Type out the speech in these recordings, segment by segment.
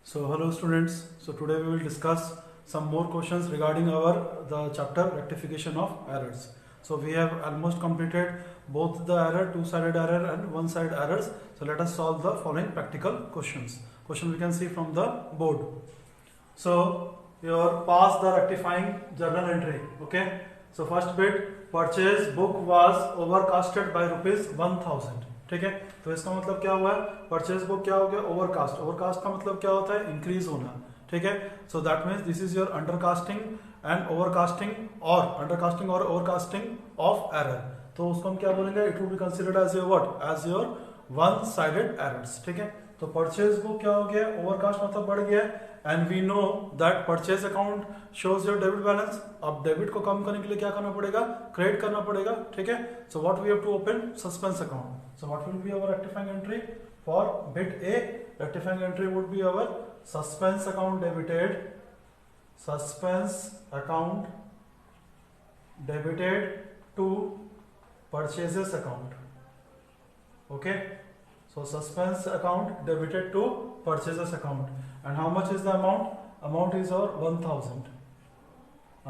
So hello students. So today we will discuss some more questions regarding the chapter rectification of errors. So we have almost completed both the error, two-sided error and one-sided errors. So let us solve the following practical questions. Question we can see from the board. So your pass the rectifying journal entry. Okay. So first bit, purchase book was overcasted by ₹1000. ठीक है, तो इसका मतलब क्या हुआ है, purchase book क्या हो गया, ओवरकास्ट। ओवरकास्ट का मतलब क्या होता है, इंक्रीज होना। ठीक है, so that means this is your undercasting and overcasting और अंडरकास्टिंग और ओवरकास्टिंग ऑफ एरर। तो उसको हम क्या बोलेंगे, it will be considered as your what, as your one sided errors. ठीक है, तो परचेज बुक क्या हो गया, ओवरकास्ट मतलब बढ़ गया, and we know that purchase account shows your debit balance. अब डेबिट को कम करने के लिए क्या करना पड़ेगा, क्रेडिट करना पड़ेगा। ठीक है, so what we have to open, suspense account. So what will be our rectifying entry for bit A? Rectifying entry would be our suspense account debited, suspense account debited to purchases account. Okay, so suspense account debited to purchases account. And how much is the amount? Amount is our 1000.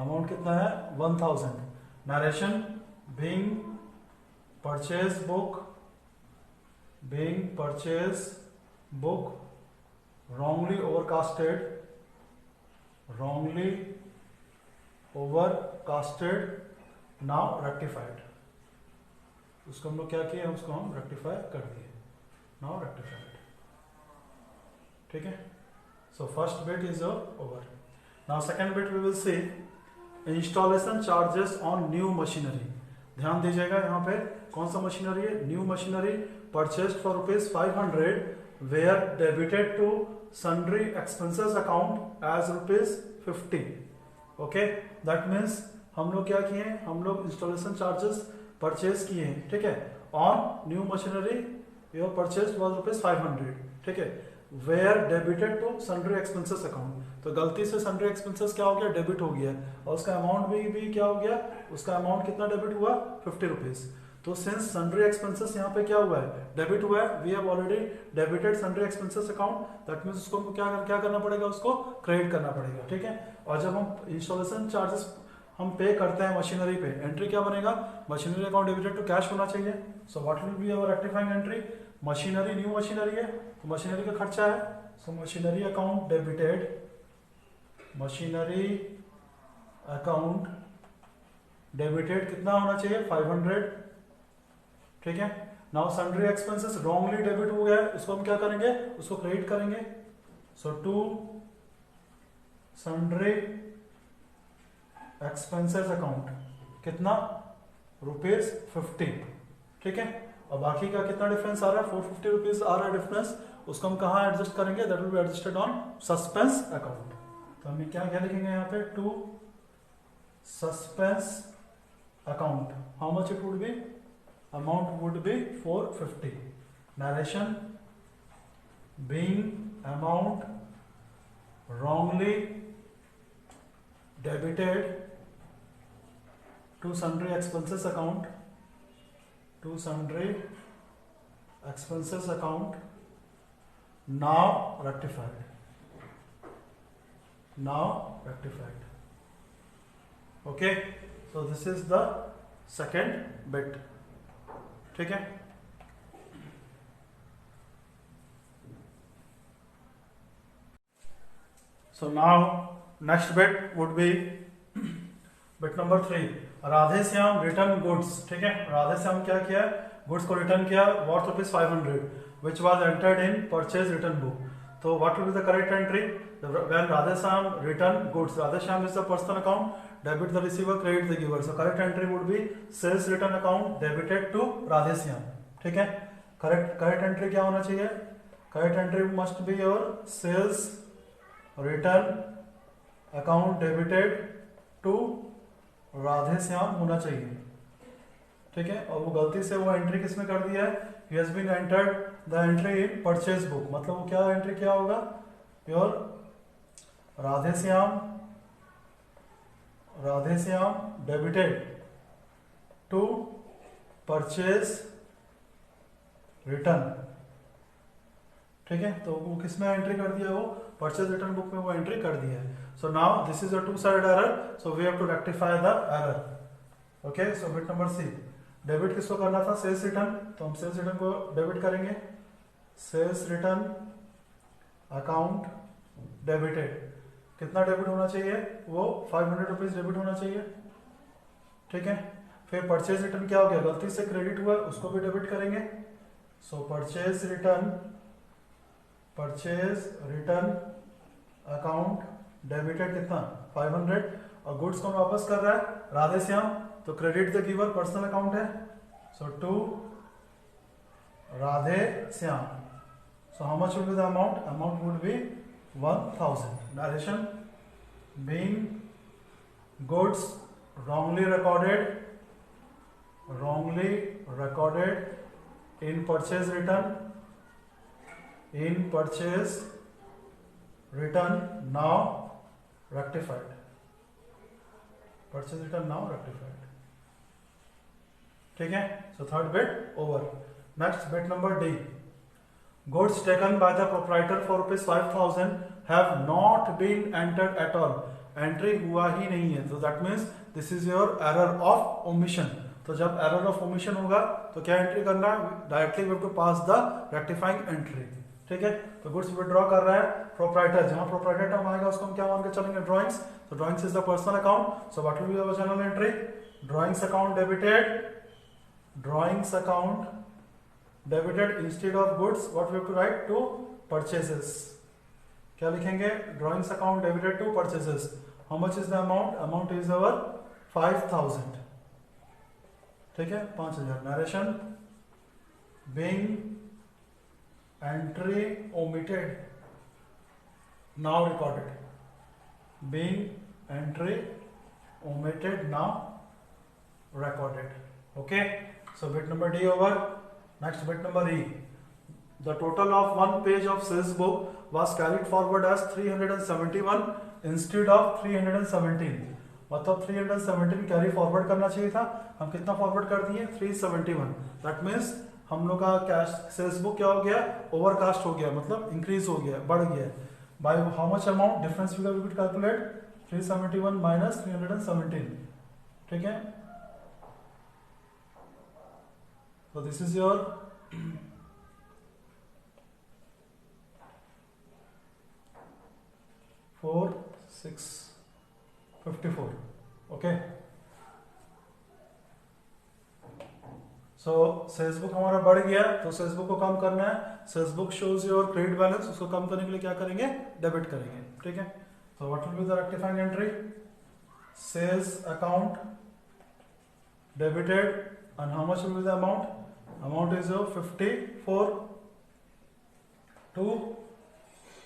Amount कितना है, 1000. Narration being purchase book wrongly overcasted now rectified। उसको हम लोग क्या किए, उसको हम rectify कर दिए, नाउ रेक्टिफाइड। ठीक है, so first bit is over. Now second bit we will see installation charges on new machinery. ध्यान दीजिएगा, यहाँ पे कौन सा मशीनरी है, new machinery purchased for ₹500 were debited to sundry expenses account as ₹50। okay, that means हम लोग क्या किए हैं, हम लोग इंस्टॉलेशन चार्जेस परचेज किए हैं। ठीक है, on new machinery your purchase was ₹500। ठीक है, were debited to sundry expenses account. तो गलती से सन्ड्री एक्सपेंसेस क्या हो गया, डेबिट हो गया, और उसका अमाउंट भी क्या हो गया, उसका अमाउंट कितना डेबिट हुआ, ₹50। तो सिंस सन्ड्री एक्सपेंसेस यहाँ पे क्या हुआ है, डेबिट हुआ है, we have already debited sundry expenses account, that means उसको क्या करना पड़ेगा, उसको क्रेडिट करना पड़ेगा। ठीक है, और जब हम इंस्टॉलेशन चार्जेस हम पे करते हैं मशीनरी पे, एंट्री क्या बनेगा, machinery account debited to cash होना चाहिए। So what will be our rectifying entry, machinery new machinery है तो मशीनरी का खर्चा है, so machinery account debited, machinery account debited कितना होना चाहिए, 500। ठीक है, now sundry expenses wrongly debit हो गया है, इसको हम क्या करेंगे, उसको क्रेडिट करेंगे। सो टू सन्ड्री एक्सपेंसेस अकाउंट कितना, ₹50। ठीक है, और बाकी का कितना डिफरेंस आ रहा है, ₹450 आ रहा है डिफरेंस, उसको हम कहाँ एडजस्ट करेंगे, that will be adjusted on suspense account. तो हम क्या लिखेंगे यहाँ पे, to suspense account, how much it would be, amount would be 450। narration being amount wrongly debited to sundry expenses account, to sundry expenses account now rectified, now rectified। okay, so this is the second bit। ठीक है, so now next bit would be bit number 3, Radhe Shyam return goods. ठीक है, राधे श्याम क्या किया, goods को return किया worth ₹500 which was entered in purchase return book. तो what will be the correct entry, when Radhe Shyam return goods, Radhe Shyam is the personal account, debit the receiver, credit the giver, so correct entry would be sales return account debited to Radhe Shyam. ठीक है, correct entry क्या होना चाहिए, correct entry must be your sales return account debited to Radhe Shyam होना चाहिए। ठीक है, और वो गलती से वो एंट्री किसमें कर दिया है, he has been entered the entry in purchase book, मतलब वो क्या एंट्री क्या होगा, your Radhe Shyam debited to purchase return ठीक है, तो वो किस में एंट्री कर दिया, वो परचेज रिटर्न बुक में वो एंट्री कर दिया है. So now this is a two side error, so we have to rectify the error. Okay, so bit number C. Debit किसको करना था, सेल्स रिटर्न, तो हम सेल्स रिटर्न को डेबिट करेंगे. सेल्स रिटर्न अकाउंट डेबिटेड, कितना डेबिट होना चाहिए, वो 500 रुपीज डेबिट होना चाहिए. ठीक है, फिर परचेज रिटर्न क्या हो गया, गलती से क्रेडिट हुआ, उसको भी डेबिट करेंगे. सो परचेज रिटर्न अकाउंट डेबिटेड कितना, 500. और गुड्स कौन वापस कर रहा है, राधे श्याम, तो credit the giver personal account है. So to Radhe Shyam. So how much would be the amount, amount would be 1000. Narration, being goods wrongly recorded in purchase return now rectified. Purchase return now rectified. ठीक है, so third bit over. Next bit number D. Goods taken by the proprietor for rupees 5000 have not been entered at all. Entry हुआ ही नहीं है, तो that means this is your error of omission. तो जब error of omission होगा तो क्या entry करना है, directly we have to pass the rectifying entry. ठीक है, तो गुड्स विड्रॉ कर रहा है प्रोप्राइटर, जहां प्रोप्राइटर टर्म आएगा उसको हम क्या मान के चलेंगे, ड्राइंग्स. तो drawings is the personal account, so what will be our general entry, drawings account debited, drawings account debited instead of goods what we have to write, to purchases. क्या लिखेंगे, drawings account debited to purchases. How much is the amount, amount is our 5000. ठीक है, 5000. Narration, being entry omitted now recorded, being entry omitted now recorded. Okay, so bit number D over. Next bit number E. The total of one page of sales book was carried forward as 371 instead of 317. मतलब 317 carry forward करना चाहिए था, हम कितना forward कर दिए, 371. That means हम लोग का कैश सेल्स बुक क्या हो गया, ओवरकास्ट हो गया, मतलब इंक्रीज हो गया, बढ़ गया. By how much amount, difference figure we will calculate, 371 minus 317. ठीक है, so this is your 4654. okay, so sales book हमारा बढ़ गया, तो सेल्स बुक को कम करना है. Sales book shows your credit balance, उसको कम करने के लिए क्या करेंगे, डेबिट करेंगे. ठीक है, so what will be the rectifying entry, sales account debited, and how much will be the amount, amount is 54 to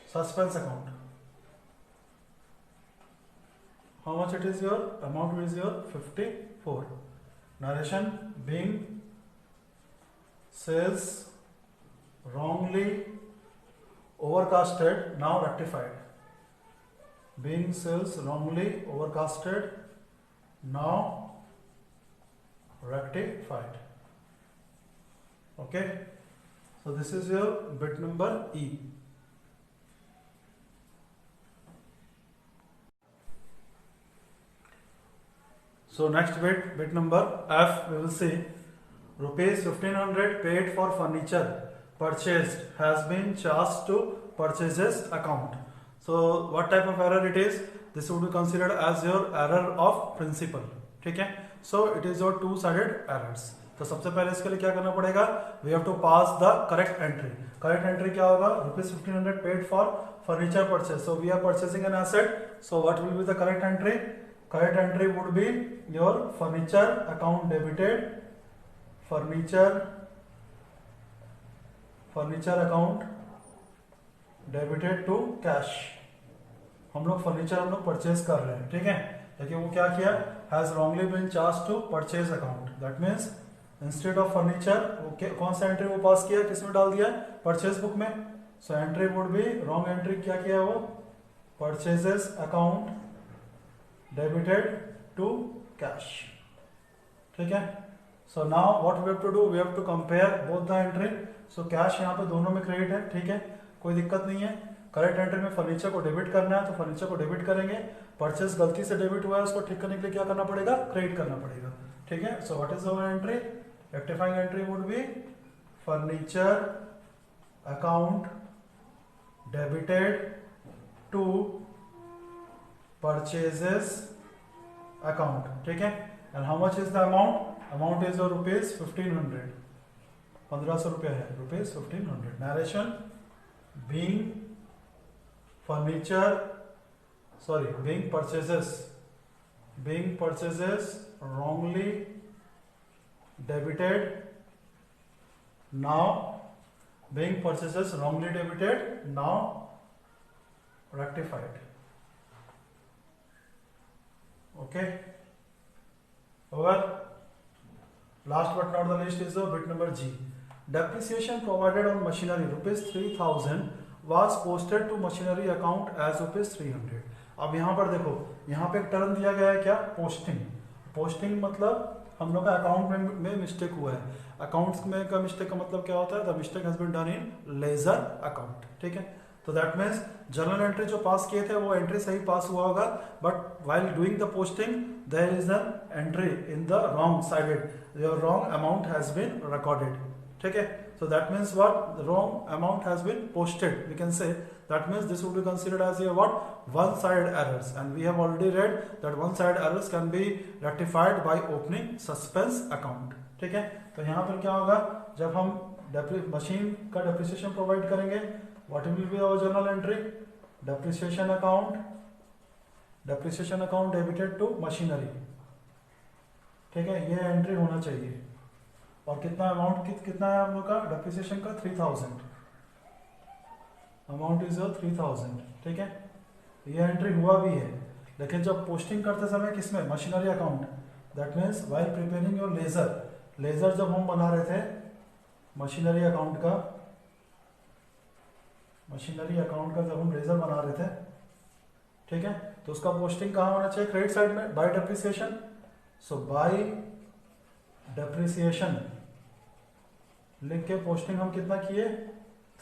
suspense account. How much it is your, amount is your 54. Narration, being sales wrongly overcasted now rectified, being sales wrongly overcasted now rectified. Okay, so this is your bit number E. So next bit number F, we will see rupees 1500 paid for furniture purchased has been charged to purchases account. So what type of error it is, this would be considered as your error of principle. ठीक है, so it is your two sided errors. तो सबसे पहले इसके लिए क्या करना पड़ेगा, we have to pass the correct entry. correct entry क्या होगा, rupees 1500 paid for furniture purchase, so we are purchasing an asset, so what will be the correct entry, correct entry would be your furniture account debited, furniture account debited to cash. हम लोग furniture हम लोग purchase कर रहे हैं. ठीक है, लेकिन वो क्या किया, has wrongly been charged to purchase account. That means instead of furniture वो कौन सा एंट्री वो पास किया, किसमें डाल दिया, परचेज बुक में. So entry would be, wrong entry क्या किया वो, purchases account debited to cash. ठीक है, so now what we have to do, we have to compare both the entry. So cash यहाँ पे दोनों में क्रेडिट है. ठीक है, कोई दिक्कत नहीं है। करेक्ट एंट्री में फर्नीचर को डेबिट करना है तो फर्नीचर को डेबिट करेंगे, परचेस गलती से डेबिट हुआ है उसको ठीक करने के लिए क्या करना पड़ेगा, क्रेडिट करना पड़ेगा। ठीक है, so what is our entry, rectifying entry would be furniture account debited to purchases account. ठीक है, and how much is the amount, amount is rupees 1500, 1500 रुपया है, rupees 1500। Narration, being purchases wrongly debited, now being purchases wrongly debited, now rectified. Okay, over. Last but not the least is the bit number G. Depreciation provided on machinery rupees 3000 was posted to machinery account as rupees 300. अब यहाँ पर देखो, यहाँ पे एक term दिया गया है क्या, पोस्टिंग। पोस्टिंग मतलब हम लोग का अकाउंट में मिस्टेक हुआ है। अकाउंट्स में का मिस्टेक का मतलब क्या होता है, the mistake has been done in ledger account. ठीक है, तो दैट मीन्स जर्नल एंट्री जो पास किए थे वो एंट्री सही पास हुआ होगा, but while doing the posting there is an entry in the wrong sided, your wrong amount has been recorded. ठीक है, so that means what, the wrong amount has been posted, we can say that means this would be considered as a what, one sided errors, and we have already read that one sided errors can be rectified by opening suspense account. ठीक है, तो यहाँ पर क्या होगा, जब हम machine का डेप्रिसिएशन प्रोवाइड करेंगे, what will be our journal entry, depreciation account debited to machinery। ठीक है, ये एंट्री होना चाहिए। और कितना अमाउंट कितना है हम लोग का डेप्रिसिएशन का, 3000, अमाउंट इज 3000। ठीक है, ये एंट्री हुआ भी है, लेकिन जब पोस्टिंग करते समय किसमें, machinery account, that means while preparing your ledger जब हम बना रहे थे मशीनरी अकाउंट का जब हम लेजर बना रहे थे, ठीक है, तो उसका पोस्टिंग कहाँ होना चाहिए, क्रेडिट साइड में, by depreciation. So by depreciation लिख के पोस्टिंग हम कितना किए,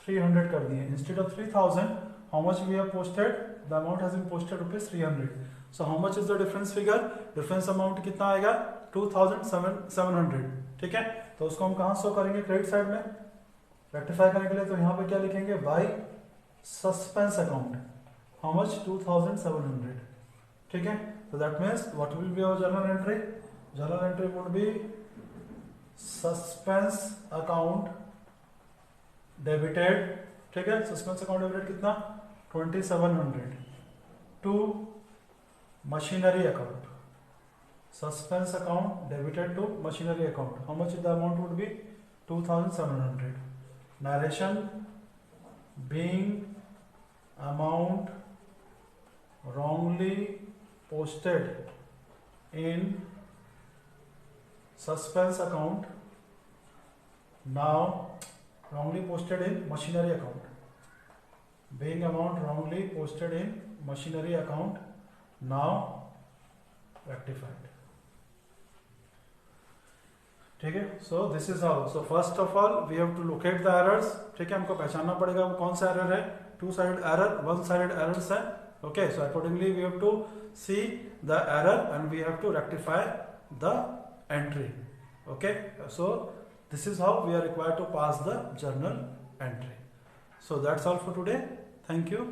300 कर दिए, instead of 3000 how much we have posted, the amount has been posted rupees 300। So how much is the difference figure, difference amount कितना आएगा, 2700। ठीक है, तो उसको हम कहाँ शो करेंगे, क्रेडिट साइड में। रेक्टिफाई करने के लिए तो यहाँ पे क्या लिखेंगे, by suspense account, how much, 2700। ठीक है, so that means what will be our journal entry, journal entry would be suspense account debited। ठीक है, suspense account debited कितना, 2700 to machinery account, suspense account debited to machinery account, how much the amount would be, 2700। narration, being amount wrongly posted in suspense account, now wrongly posted in machinery account, being amount wrongly posted in machinery account, now rectified। ठीक है, so this is how, so first of all we have to locate the errors. ठीक है, हमको पहचानना पड़ेगा वो कौन सा एरर है, two sided error, one sided errors है। Okay, so accordingly we have to see the error and we have to rectify the entry. Okay, so this is how we are required to pass the journal entry. So that's all for today. Thank you.